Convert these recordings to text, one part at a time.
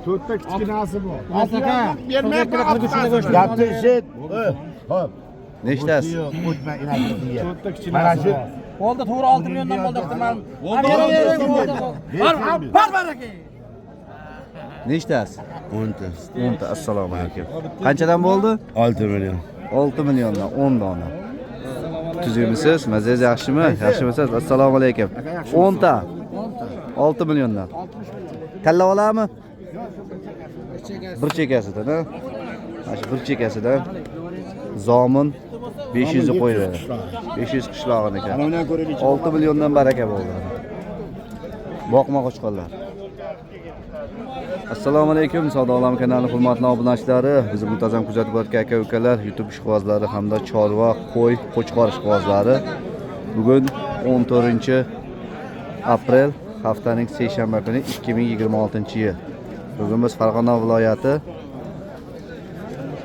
To'rtta kichkinasi bor. Gapni eshit. Xo'p. Nechtasi? To'rtta kichkinasi bor. Oldu to'g'ri 6 milliondan bo'ldi man. Barbaraka. Nechtasi? 10ta. 10 ta. Assalomu alaykum. Qanchadan bo'ldi? 6 million. 6 milliondan 10 dona. Tuzimisiz? Mazangiz yaxshimi? Yaxshimisiz? Assalomu alaykum. 10 ta. 6 milliondan. Tanlab olammi? Bir chekasidan, ha? Mana shu bir chekasidan zomin 500 qo'yadi. 500 qishlog'iniki. 6 milliondan baraka bo'ldi. Boqma qo'chqonlar. Assalomu alaykum, Savdo olami kanali hurmatli obunachilari, bizni muntazam kuzatib o'tgan aka-ukalar, YouTube ishqibozlari hamda chorva, qo'y, qo'chqor ishqibozlari. Bugun 14-aprel haftaning seshanba kuni 2026-yil. Bugun biz Farg'ona viloyati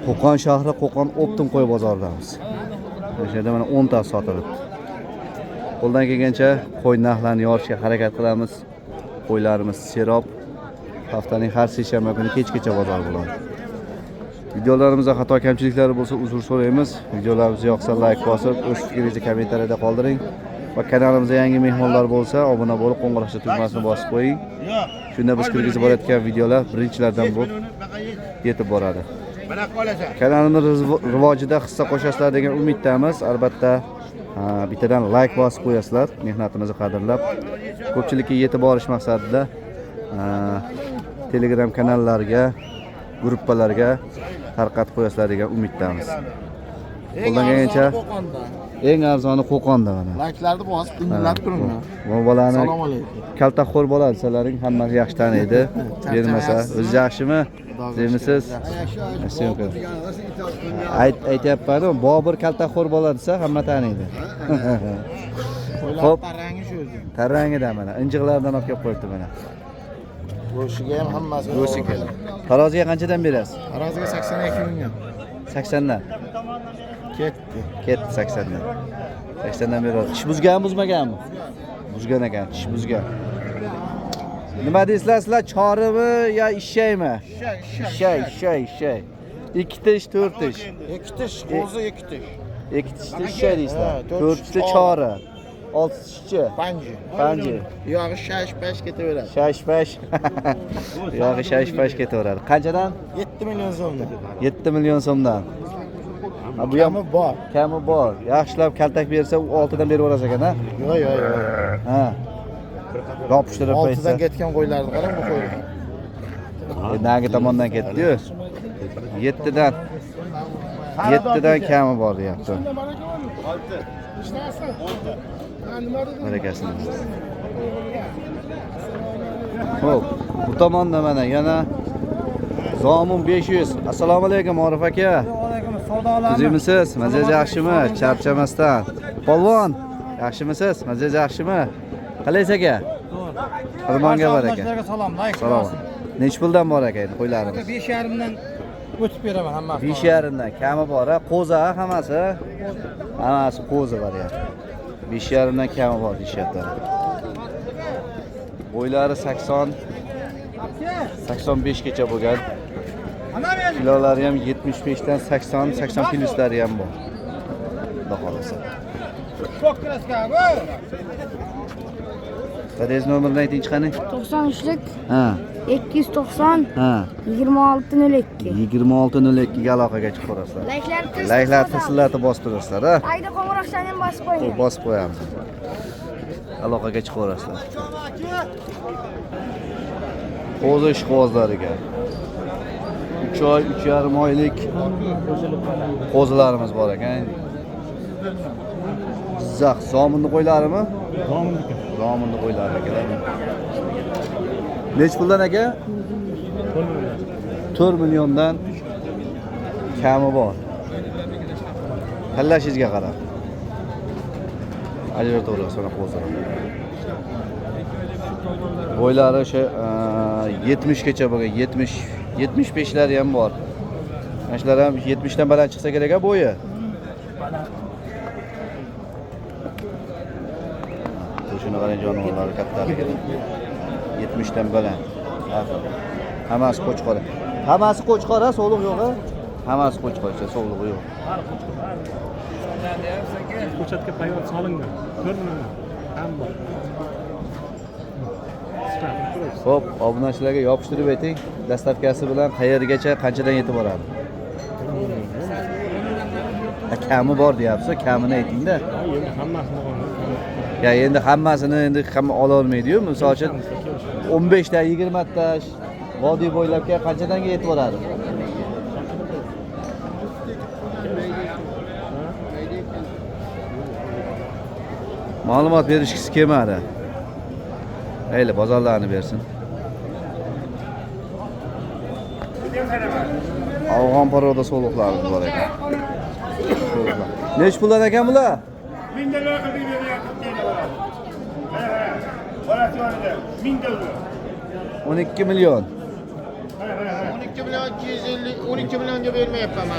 Qo'qon shahri Qo'qon Optim qo'y bozoridamiz. Bu yerda mana 10 ta sotilibdi. Qo'ldan kelgancha qo'y narxlarini yorishga harakat qilamiz. Qo'ylarimiz serob. Haftaning har seshanba kuni kechgacha bozor bo'ladi. Videolarimizda xato kamchiliklari bo'lsa uzr so'raymiz. Videolarimiz yoqsa like bosib, o'z fikringizni kommentariyada qoldiring. Va kanalimizga yangi mehmonlar bo'lsa, obuna bo'lib, qo'ng'iroqcha tugmasini bosib qo'ying. Shunda biz kirgizib borayotgan videolar birinchilardan bo'lib yetib boradi. Kanalimiz rivojida hissa qo'shasizlar degan umiddamiz. Albatta, bittadan like bosib qo'yasizlar, mehnatimizni qadrlab. Ko'pchilikka yetib borish maqsadida Telegram kanallarga, gruppalarga tarqatib qo'yasizlar degan umiddamiz. Qo'ldan kelgancha eng arzoni Qo'qonda mana. Like'larni bosib tinglab turinglar. Bu bolani Assalomu alaykum. kaltaxo'r bola desalaring hammasi yaxshi taniydi. Bermasa, o'zi yaxshimi? Demisiz? Aytyapman, Bobur kaltaxo'r bola desa hamma taniydi. Xo'p, Tarangi shu o'zi. tarangida mana, injiqlardan olib kelib qo'yibdi mana. Go'shiga ham hammasi. Go'shiga. Taroziga qanchadan berasiz? Taroziga 82 million. 80 dan. Ketdi. Ketdi 80 dan. 80 dan beradi. Tish buzgan, buzmaganmi? Buzgan ekan, tish buzgan. Nima deysizlar sizlar, chorimi yo eshakmi? Eshak. 2 tish, 4 tish. 2 tish, qo'zi 2 tish. 2 tishli eshak deysizlar. 4 tishli chori. 6 tishchi. Panji. Yog'i shash-pash ketaveradi. Shash-pash. Yog'i shash-pash ketaveradi. Qanchadan? 7 million so'mdan. 7 million so'mdan. Bu ham bor. Kami bor. Yaxshilab kaltak bersa, u 6 dan berib yuborasiz ekan, ha? Yo'q. Ha. Yopishtirib qo'ysa. 6 dan ketgan qo'ylarni qarang bu qo'ylar. Nagi tomondan ketdi-yu. 7 dan kami bor deyapti. Barakasini. Xo'p, bu tomonda mana yana zomin 500. Assalomu alaykum Orif aka. Tuzimisiz? Mazangiz yaxshimi? Charchamasdan. Polvon, yaxshimisiz? Mazangiz yaxshimi? Qalaysiz aka? Xirmonga bor ekan. Salom. Salom. Nech puldan bor ekan qo'ylarimiz? 5,5 dan o'tib beraman hammasi. 5,5 dan kami bor, ha? Qo'zi hammasi. Hammasi qo'zi bor ya. 5,5 dan kami bor deyapti. Bo'ylari 85 gacha bo'lgan. Kilolari ham 75 dan 80 kiloslari ham bor. Xudo xolasa. Tadez nomerini ayting qani? 93lik. Ha. 290. Ha. 2602. 2602 ga aloqaga chiqib qo'rasizlar. Layklar tizillatib bosib turasizlar, ha? Ayda qo'ng'iroqdan ham bosib qo'ying. Bosib qo'yamiz. Aloqaga chiqib qo'rasizlar. Qo'zi ishqibozlariga 3 oy, 3,5 oylik qo'zilarimiz bor ekan. Jizzax zominni qo'ylarimi? Zominni qo'ylari ekan. Nech puldan aka? 4 milliondan kami bor. Tanlashingizga qarab. Ajrataverasiz mana qo'zilar. Bo'ylari o'sha 70 gacha bo'lgan, 75lari ham bor. Mashlar ham 70 dan baland chiqsa kerak bo'yi. Shuni qarang, jonivorlar kattaligi. 70 dan baland. Hammasi qo'chqor. Hammasi qo'chqor, so'liq yo'q. Hammasi qo'chqor, so'liq yo'q. Ko'chatga payvot solingan. Ko'rmayman. Hamma. Xo'p, obunachilarga yopishtirib ayting, dastavkasi bilan qayergacha, qanchadan yetib boradi? Kami bor deyapsiz, kamini ayting-da. Endi hammasini olgan. Ya endi hammasini hamma ola olmaydi-yu. Misol uchun 15 ta, 20 ta vodiy bo'ylabga qanchadanga yetib boradi? Ma'lumot berishkisi kelmadi. Mayli, bozorlarni bersin. Afg'on paroda so'liqlarimiz bor ekan. Nech puldan ekan bular? 1000 dollar qilib beryapti. Bolasi yonida 1000 dollar. 12 million. 12 million 250, 12 millionga bermayapman men.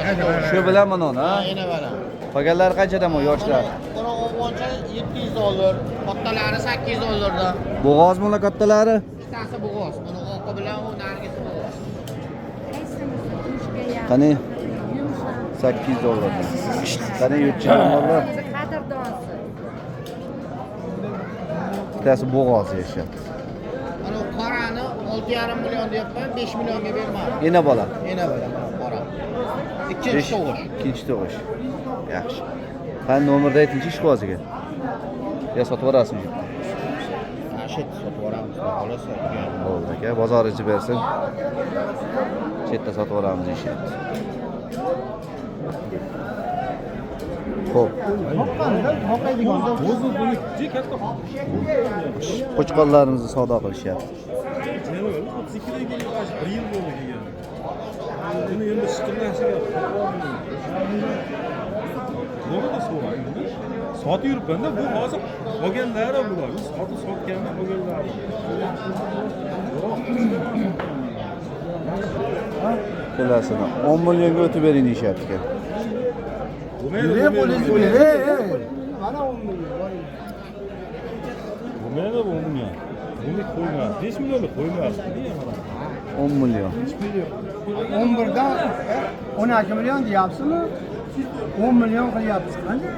Shu bilan mana, ha? Yana beraman. Qolganlar qanchadan bu yoshlar? Buni o'g'oncha 700 dollar, kattalari 800 dollardan. Bo'g'ozmi ular kattalari? Ikkitasi bo'g'oz. Buni oqi bilan u nargisi bo'g'oz. Qani 800 dollardan. Qani 300 dollar. Bittasi bo'g'oz yashyapti. Mana qorani 6,5 million deyapman, 5 millionga bermadim. Yana bola. Yana beraman qora. Ikkinchi tug'ish. Ikkinchi tug'ish. Yaxshi. Qani nomerda aytingchi ishqoziga. Ya sotib yuborasizmi? Ashit sotib yuboramiz, xolos. Bo'ldi aka, bozorichi bersin. Chetda sotib yuboramiz deyishyapti. Xo'p. Qo'chqorlarimizni savdo qilishyapti. 32 dan kelib, 1 yil bo'ldi kelgan. Buni endi shiqillashiga Nima so'raydi? Sotib yuribman-da, bu hozir olganlari bular. Sotganni olganlari. Kelasini 10 millionga o'tib bering deyishyapti ekan. Mana 10 million. Buni 10 million. Buni qo'yma. 5 millionni qo'ymas. 10 million. 11 dan 12 million deyapsizmi? 10 million qilyapsiz. Qanday?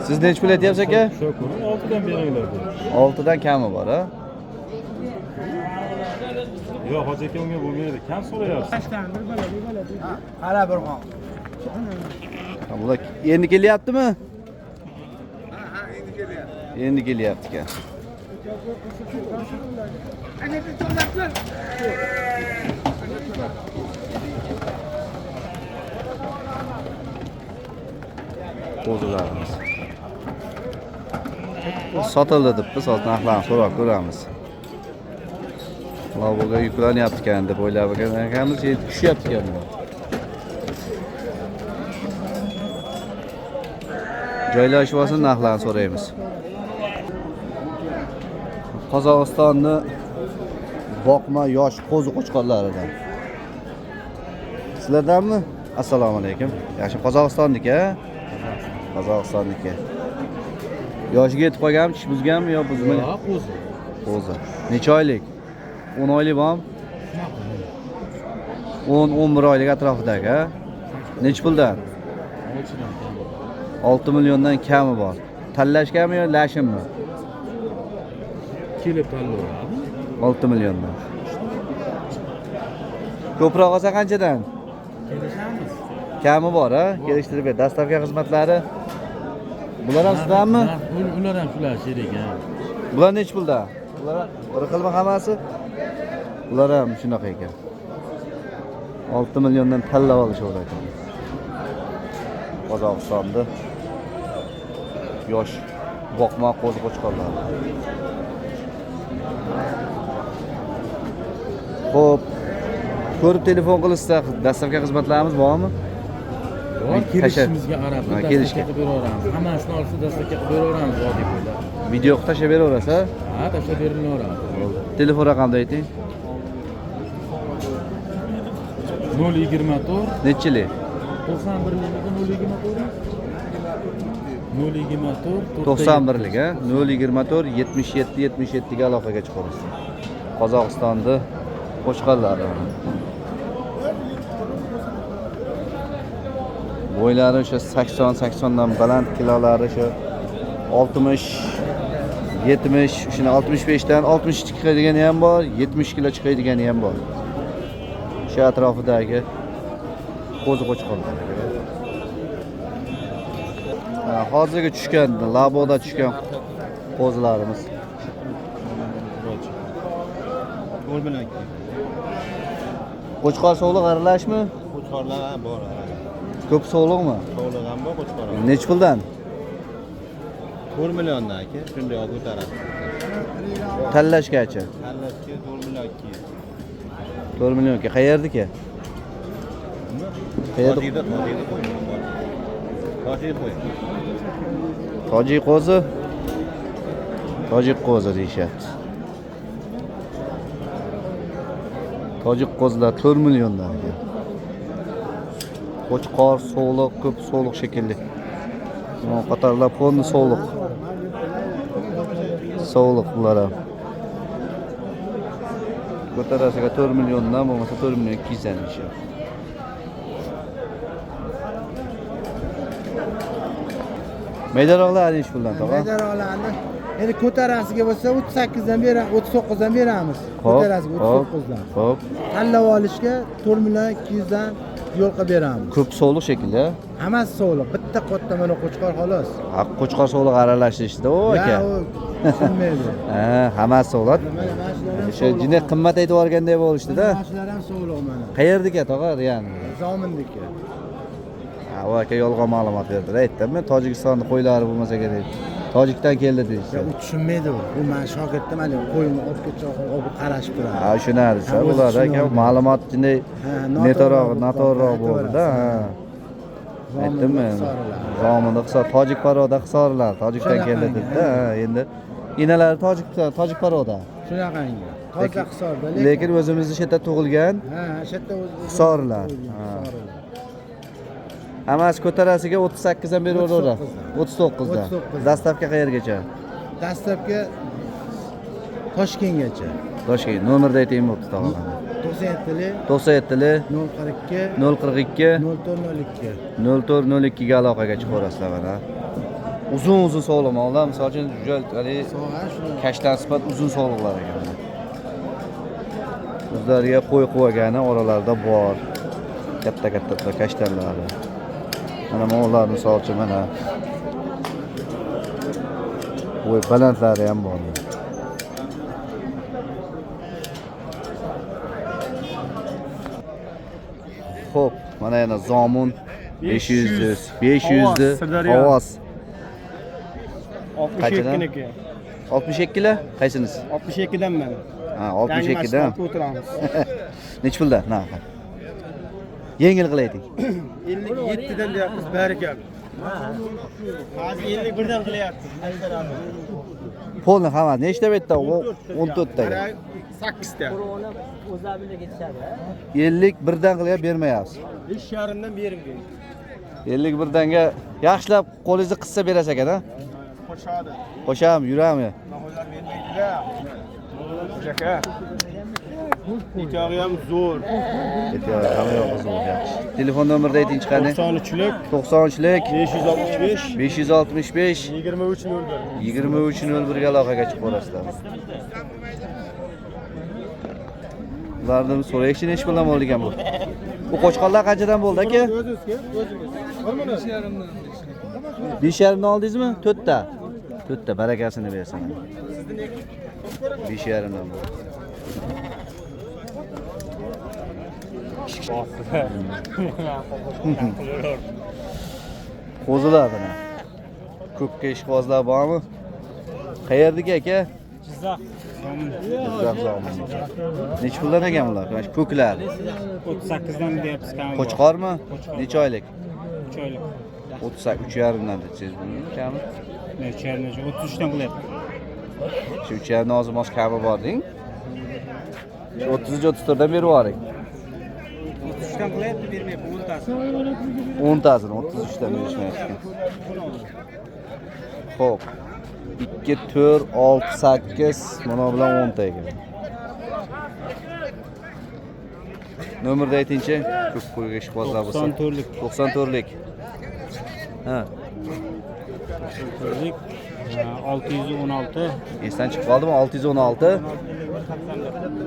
Siz nech pul aytyapsiz aka? Shu ko'ring, 6 dan beringlar. 6 dan kami bor, ha? Yo'q, hoji aka unga bo'lmaydi. Kam so'rayapsiz. Qara bir qon. Bular endi kelyaptimi? Endi kelyapti ekan. Qo'zilarimiz sotildi deb biz hozir narxlarni so'rab ko'ramiz. Lavoga yuklanyapti ekan deb o'ylab ekanmiz, tushyapti ekan bu. Joylashib olsin, narxlarni so'raymiz. Qozog'istonni boqma yosh qo'zi qo'chqorlaridan. Sizlardanmi? Assalomu alaykum. Yaxshi, Qozog'istonniki, ha? Qozog'istonniki. Yoshiga yetib qolganmi, tish buzganmi yo buzmagan? Yo'q, qo'zi. Qo'zi. Necha oylik? 10 oylik bormi? 10-11 oylik atrofidagi, ha? Necha puldan? 6 milliondan kami bor. Tanlashganmi yo lashimmi? Kelib tanlayapti. 6 milliondan. Ko'proq olsa qanchadan? Kelishamiz. Kami bor, ha? Kelishtirib ber. Dastavka xizmatlari. Bular ham sizdanmi? Ular ham shular sherik, ha. Bular necha pulda? Bular bir xilmi hammasi? Bular ham shunaqa ekan. 6 milliondan tanlab olishadi ekan. Qozog'istonda yosh boqma qo'zi qo'chqorlar. Xo'p, ko'rib telefon qilishsa dastavka xizmatlarimiz bormi? Kelishimizga qarab Ha, dastavka kelishga. qilib beraveramiz. Hammasini olsa dastavka qilib beraveramiz vodiy bo'ylab. Video tashlab beraverasiz. Ha, tashlab berilaveradi. Telefon raqamini ayting. 024 Nechilik? 91 024 024 91lik ha 024 77 77 ga aloqaga chiqamiz. Qozog'istonda qo'chqorlari. Bo'ylari o'sha 80 dan baland, kilolari o'sha 60 70, shuni 65 dan 60 chiqadigani ham bor, 70 kilo chiqadigani ham bor. Shu atrofidagi qo'zi qo'chqorlar. Hozirga tushgan, laboda tushgan qo'zilarimiz. Qo'chqor sog'liq aralashmi? Qo'chqorlar ham bor. Ko'p sog'liqmi? Sog'liq ham bor, qo'chqor ham. Nech puldan? 4 milliondan aka, shunday olib o'taradi. Tanlashgacha. Tanlashga 4 million 200. 4 millionga qayerdiki? Qayerda? Tojikda qo'y. Tojik qo'zi. Tojik qo'zi deyishyapti. Tojik qo'zilar 4 milliondan ekan. Qo'chqor, so'liq, ko'p so'liq shekilli. Mana qatorlar ponni so'liq. So'liq bular ham. Ko'tarasiga 4 milliondan, bo'lmasa 4 million 200 dan deyishyapti. Maydaroqlar nech puldan tog'a? Maydaroqlarni endi ko'tarasiga bo'lsa 38 dan beramiz, 39 dan beramiz. Ko'tarasiga 39 dan. Xo'p. Tanlab olishga 4 million 200 dan yo'l qilib beramiz. Ko'p so'liq shekilli. Hammasi so'liq, bitta qo'tta mana qo'chqor xolos. Ha, qo'chqor so'liq aralashtirishdi u aka. Tushunmaydi. Ha, hammasi so'liq. Mana shular O'sha jinni qimmat aytib olgandek bo'lishdi-da. Shular ham so'liq mana. Qayerdiki tog'a, ya'ni? Zomindiki. Ha, u aka yolg'on ma'lumot berdi. Aytdimmi, Tojikistonda qo'ylari bo'lmasa kerak. Tojikdan keldi deydi. U tushunmaydi u. U men shogirdim hali qo'yni olib ketib olib qarashib turadi. Ha, shuna desa, bular aka ma'lumot jinni noto'g'riroq bo'ldi-da. Aytdimmi? Zominda hisob tojik paroda hisorlar, tojikdan keldi dedi-da. Endi inalari tojik paroda. Shunaqangi. Toza hisorda, Lekin o'zimizni shu yerda tug'ilgan ha, shu yerda hisorlar. Hammasi ko'tarasiga 38 dan beraveradi. 39 dan. Dastavka qayergacha? Dastlabki Toshkentgacha. Toshkent. Nomerni ayting bo'pti tog'alar. 97 97 042 042 0402. 0402 ga aloqaga chiqaverasizlar mana. Uzun sog'lomlar, misol uchun juda kashdan sifat uzun sog'liqlar ekan. O'zlariga qo'y qo'ygani oralarida bor. Katta kashtanlari. Mana ular misol uchun mana qo'y balandlari ham bor. Xo'p, mana yana zomun 500 ovoz. 62niki. 62 la? Qaysinisi? 62 dan men. Ha, 62 dan. O'tiramiz. Nech pulda? Naqa. Yengil qilaydik. 57 dan deyapmiz, barakat. Hozir 51 dan qilyapmiz. Polni hamma nechta betda? 14 taga. 8 ta. 51 dan qilib bermayapsiz. 5,5 dan bering. 51 danga yaxshilab qo'lingizni qissa berasiz ekan-a? Qo'shadi. Qo'sham, yurami? Qo'ylar bermaydi-da. Jaka. İtiyarı ham zo'r. İtiyarı hamma yo'q zo'r, yaxshi. Telefon nomerini ayting qani? 93lik 93lik 565 565 2301. 2301 ga aloqaga chiqib borasizlar. Ulardan so'raychi nech puldan bo'ldi ekan bu? Bu qo'chqorlar qanchadan bo'ldi aka? 5,5 dan oldingizmi? 4 ta. 4 ta barakasini bersin. 5,5 dan bo'ldi. Qo'zilar buni. Ko'pga ishqibozlar bormi? Qayerdagi aka? Jizzax. Jizzax zomin. Nech puldan ekan bular? Mana ko'klar. 38 dan deyapsiz kam. Qo'chqormi? Necha oylik? 3 oylik. 38 3,5 dan deysiz buni. Kami? 33 dan qilyapti. Shu 3,5 dan ozmoz kami bording. 30 34 dan berib yuboring. 33 dan qilyapti, bermayapti 10 tasi. 10 tasini 33 dan berishmayapti. Xo'p. 2 4 6 8 mana bilan 10 ta ekan. Nomerni aytingchi. Ko'p qo'yga ishbozlar bo'lsa. 94lik. 94lik. Ha, 94lik 616 esdan chiqib qoldimi? 616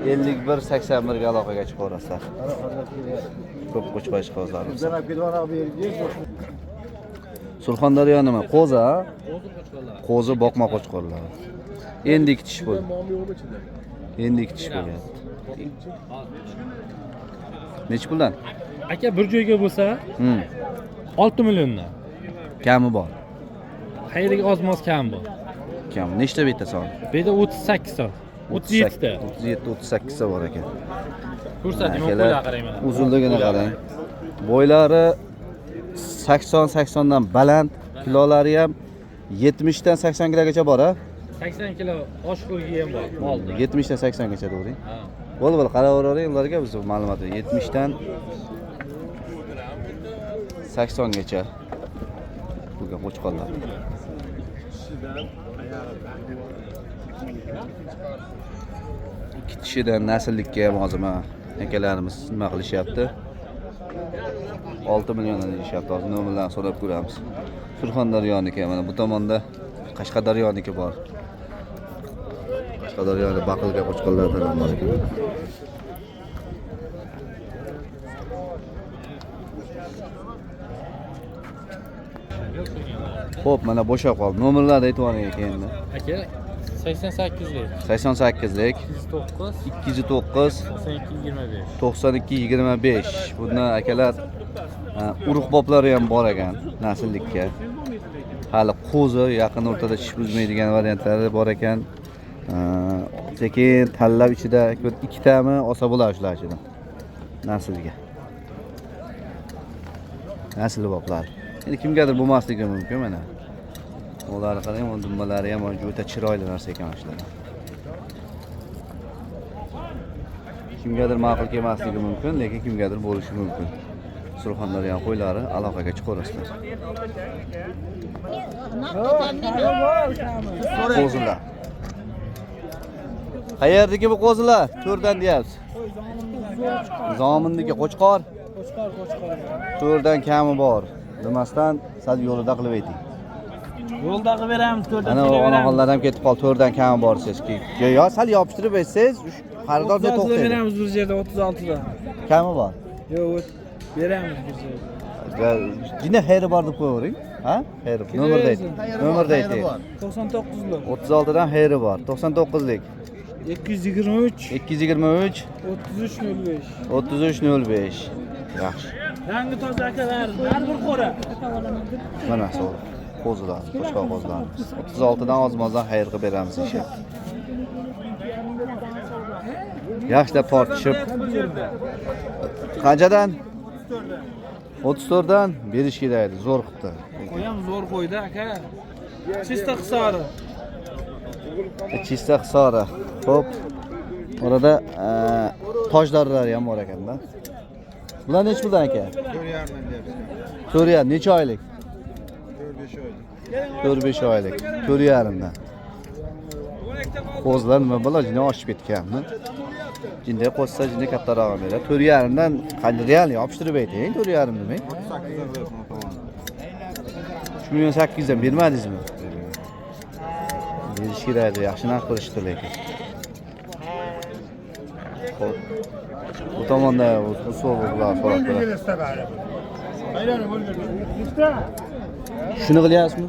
51 81 ga aloqaga chiqib o'rasizlar. Ko'p qo'chqoy ishbozlarimiz. Surxondaryo nima? Qo'zi, ha? Qo'zi boqma qo'chqorlar. Endi ikkitish bo'ldi. Endi ikkitish bo'lyapti. Nech puldan? Aka bir joyga bo'lsa 6 milliondan. Kami bor. Qayerga ozmoz kam bor. Kam. Nechta bitta son? Bu yerda 38 ta. 37 ta. 37 38 ta bor ekan. Ko'rsating, men qo'ylar qarayman. Uzunligini qarang. Bo'ylari 80 dan baland, kilolari ham 70 dan 80 kilogacha bor, ha? 80 kilo oshqo'ygi ham bor, molda. 70 dan 80 gacha to'g'ri. Ha. Bo'ldi, qaravering ularga biz ma'lumot 70 dan 80 gacha bo'lgan qo'chqorlar. Ikki kishidan nasllikka ham hozir mana akalarimiz nima qilishyapti? 6 milliondan deyishyapti. Hozir nomerlarni so'rab ko'ramiz. Surxondaryoniki mana bu tomonda Qashqadaryoniki bor. Qashqadaryoda baqilga qo'chqorlardan ham bor ekan. Xo'p, mana bo'shab qoldi. Nomerlarni aytib oling endi. Aka 88lik, 88lik 209, 209 92 25. 92 25. Bundan akalar urug' boplari ham bor ekan nasllikka. Hali qo'zi yaqin o'rtada tish buzmaydigan variantlari bor ekan. Sekin tanlab ichida ikkitami olsa bo'ladi shular ichidan. Naslga. Nasl boplar. Endi kimgadir bo'lmasligi mumkin mana. Ularni qarang, dumbalari ham juda chiroyli narsa ekan shular. Kimgadir ma'qul kelmasligi mumkin, lekin kimgadir bo'lishi mumkin. Surxondaryo qo'ylari aloqaga chiqarasizlar. Qo'zilar. Qayerdagi bu qo'zilar? To'rdan deyapsiz. Zominniki qo'chqor. To'rdan kami bor. Demasdan sal yo'lida qilib ayting. Yo'lda qilib beramiz, 4 Ana onaxonlar ham ketib qoldi, to'rdan kami bor sizki. Yo, sal yopishtirib aytsangiz, xaridor deb to'xtaydi. beramiz bir yerda 36 da. Kami bor. Yo'q, beramiz bir yerda. Jina xayri bor deb qo'yavering. Ha? Xayri. Nomerni ayting. Nomerni ayting. 99lik. 36 dan xayri bor. 99lik. 223 223 3305. 3305. Yaxshi. Yangi toza akalar, har bir qo'ra. Mana so'l. Qo'zilar, qo'chqor qo'zilar. 36 dan ozmozdan xayr qilib beramiz ishga. Yaxshilab tortishib. Qanchadan? 34 dan berish kerak edi, zo'r qildi. Qo'yam zo'r qo'ydi aka. Chista qisori. Chista qisori. Xo'p. Orada tojlarlari ham bor ekanda. Bular nech puldan aka? 4,5 deyapsiz. 4,5 necha oylik? 4-5 oylik. 4,5 dan. Qo'zlar nima bo'lar, jina oshib ketganmi? Jinday qo'shsa jinday kattaroq beradi. 4,5 dan qancha real yopishtirib ayting, 4,5 demang. 3,800 dan bermadingizmi? Berish kerak edi, yaxshi narx qilishdi lekin. Xo'p. Bu tomonda usullar so'rab ko'radi. Shuni qilyapsizmi?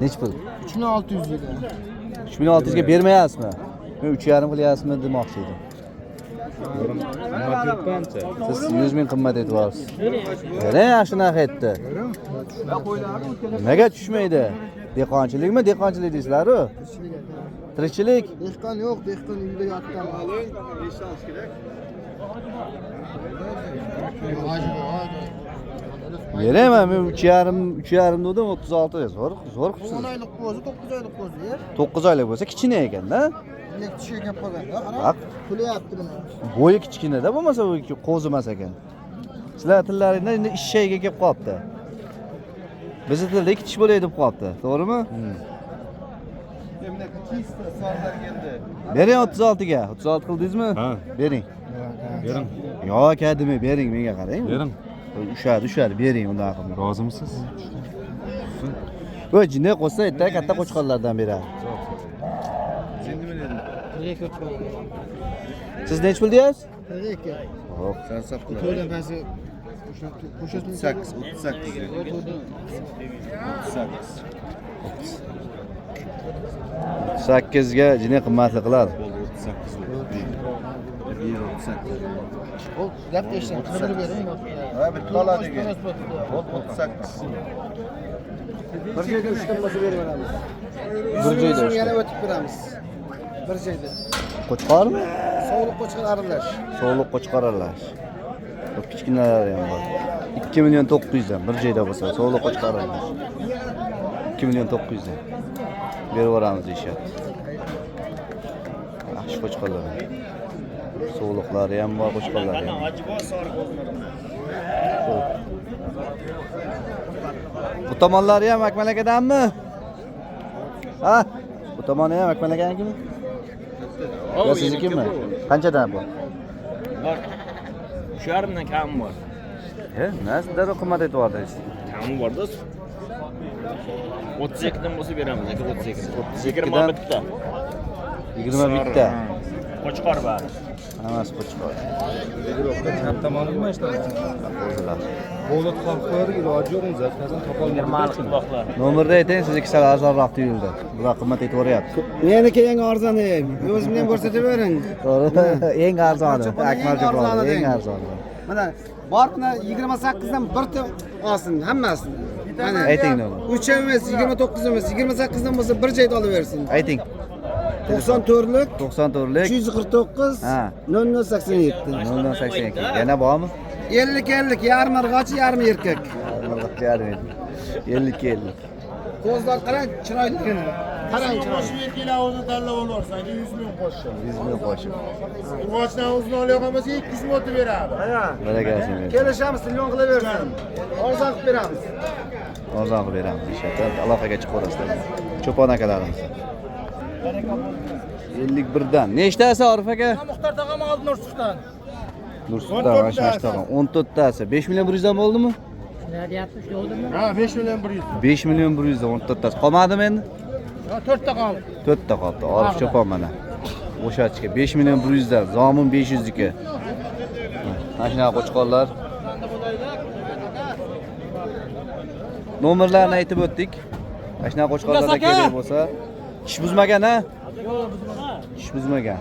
Nech pul? 3600 dedi. 3600 ga bermayapsizmi? Men 3,5 qilyapsizmi demoqchi edim. Siz 100 ming qimmat aytyapsiz. Berang yaxshi narx aytdi. Nimaga tushmaydi? Dehqonchilikmi? Dehqonchilik deysizlar-ku. Tirikchilik? Dehqon yo'q, dehqon uyda yotgan. Berayman, men 3,5 dedim, 36 zo'r qilibsiz. 10 oylik qo'zi, 9 oylik qo'zi. 9 oylik bo'lsa kichkina ekanda. Nek tushiga qolganda, Bak. kulyapti buni. Bo'yi kichkinada bo'lmasa bu qo'zi emas ekan. Sizlar tillaringdan endi ishshayga kelib qolibdi. Bizi tilda ikki tish bo'lay deb qolibdi. To'g'rimi? Bering 36 ga. 36 qildingizmi? Ha. Bering. Bering. Yo'q, kadimi bering, menga qarang. Bering. Ushadi, bering undan qilib. Rozimisiz? Voy, jinday qo'ysa, ertaga katta qo'chqorlardan beradi. Siz nech pul deyapsiz? 42. Xo'p. Sen sap qil. To'ydan pasi 38. 8 ga jinday qimmatli qiladi. 38. O gap eshitdim. Qildirib bering. Ha, bitta oladigan. 38. Bir joyda 3 dan bo'lsa berib beramiz. Bir joyda uch yana dan. o'tib beramiz. Bir joyda. Qo'chqormi? Sog'liq qo'chqor aralash. So'g'liq qo'chqorlar. Xo'p, kichkinalar ham bor. 2 million 900 dan bir joyda bo'lsa, so'g'liq qo'chqorlar. 2 million 900 dan. Berib yuboramiz deyishyapti. Yaxshi qo'chqorlar. So'g'liqlari ham bor, qo'chqorlari ham. Bu tomonlari ham Akmalakadanmi? Ha? Bu tomoni ham Akmalakanikimi? Yo, siznikimi? Qanchadan bu? Bor. Shu yarimdan kami bor. Nasıl darrov qimmat aytyapsiz? Kami bor-da. 32 dan bo'lsa beramiz, aka 38. 32 20 dan bitta. 20 bitta. Qo'chqor bari. Hammasi qo'chqor. Katta ma'lummi ishlar? O'zilar. Bo'lat qolib qo'yar, iloji yo'q, zakazini topolmayapti. Ma'lum quloqlar. Nomerni ayting, sizniki sal arzonroq tuyuldi. Bular qimmat aytyoryapti. Meniki eng arzon eng. O'zim bilan ko'rsatib bering. To'g'ri? Eng arzoni. Akmalga bor, eng arzoni. Mana borni 28 dan birta olsin hammasini. Mana Ayting nomer. 3 emas, 29 emas, 28 dan bo'lsa bir joyda olaversin. Ayting. 94lik 94lik 249 Ha. 0087. 0082. Yana bormi? 50 yarim arg'ochi, yarim erkak. 50. Ko'zlar qarang, chiroyligini. Qarang chiroyli. Erkaklar o'zini tanlab olorsan, 100 ming qo'shib. 100 ming qo'shib. Urg'ochdan o'zini olayotgan bo'lsa 200 ming o'tib beradi. Barakasi bersin. Kelishamiz, million qilaversin. Arzon qilib beramiz. Arzon qilib beramiz deyishyapti. Aloqaga chiqib olasizlar. Cho'pon akalarimiz. 51 dan. Nechtasi Orif aka? Muxtor tog'am oldi Nursulton. Nursulton Mashmashtog'am 14 tasi. 5 million 100 dan bo'ldimi? Ha, 5 million 100. 5 million 100 dan 14 tasi. Qolmadimi endi? 4 ta qoldi. 4 ta qoldi. Orif Cho'pon mana. O'shatishga 5 million 100 dan, zomin 500 ga. Mana shunaqa qo'chqorlar. Nomerlarni aytib o'tdik. Mana shunaqa qo'chqorlarga kerak bo'lsa, ish buzmagan ha? Ish buzmagan.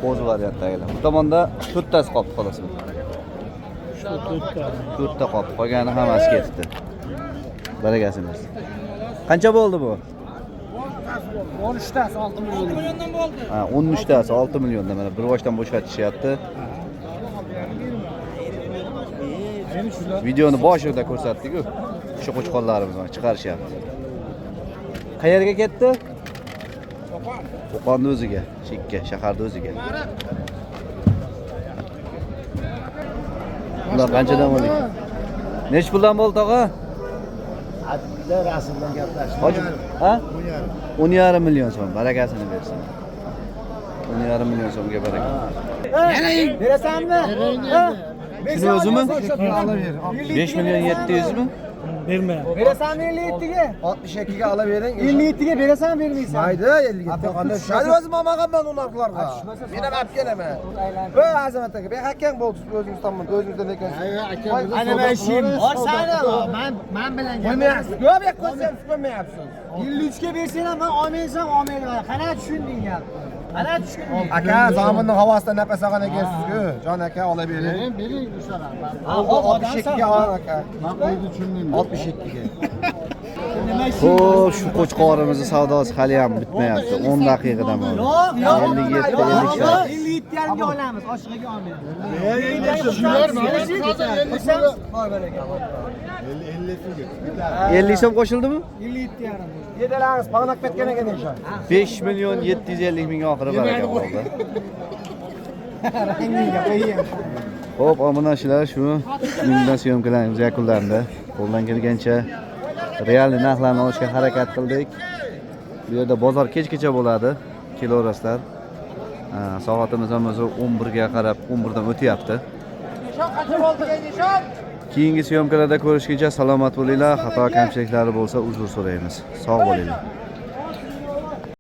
Qo'zi variantdagilar. Bu tomonda 4 tasi qoldi xolos. 4 ta qoldi. Qolgani hammasi ketdi. Barakasi bersin. Qancha bo'ldi bu? 13 tasi 6 milliondan bo'ldi. Ha, 13 tasi 6 milliondan mana bir boshdan bo'shatishyapti. Videoni boshida ko'rsatdik-ku. O'sha qo'chqorlarimizni chiqarishyapti. Qayerga ketdi? Qo'qonning o'ziga, chekka, shaharda o'ziga. Ular qanchadan bo'ldi? Nech puldan bo'ldi, tog'a? Hadda rasuldan gaplashdik. Ha? 10,5 million so'm. Barakasini bersin. 10,5 million so'mga baraka. Yana berasanmi? Shuni o'zimi? Olaver. 5 million 700 mi? Berasanmi 57 ga? 62 ga olavering. 57 ga berasanmi, bermaysan? Mayda 50 ga. Hali o'zim olmaganman ularga. Men ham olib kelaman. Voy azamat aka, ben hakkang bo'ldi o'zingiz tomon, o'zingizdan ekansiz. Ana men ishim. Borsana, men bilan gapirmayapsiz. Yo'q, men qo'ysangiz qo'ymayapsiz. 53 ga bersang ham men olmaysan, olmayman. Qana tushunding gapni? Qana tushunding? Aka, zaminning havosidan nafas olgan ekansiz-ku. Jon aka, olavering. Bering o'shalar. 62 ga ol aka. Men qo'ydi tushundim. 62 ga. Xo'p, shu qo'chqorimizni savdosi hali ham bitmayapti. 10 daqiqadan bo'ldi. 57 57 yarimga olamiz, oshig'iga olmaymiz. Shular mana 50 so'm qo'shildimi? 57 yarim. Yedalarimiz pag'naq ketgan ekan o'sha. 5 million 750 ming oxiri baraka bo'ldi. Rangingga qo'ying. Xo'p, obunachilar shu mindan syomkalarimiz yakunlandi. Qo'ldan kelgancha realniy narxlarni olishga harakat qildik. Bu yerda bozor kechgacha bo'ladi, kelaverasizlar. Soatimiz ham o'zi 11 ga qarab 11 dan o'tyapti. Keyingi syomkalarda ko'rishguncha salomat bo'linglar. Xato kamchiliklari bo'lsa uzr so'raymiz. Sog' bo'linglar.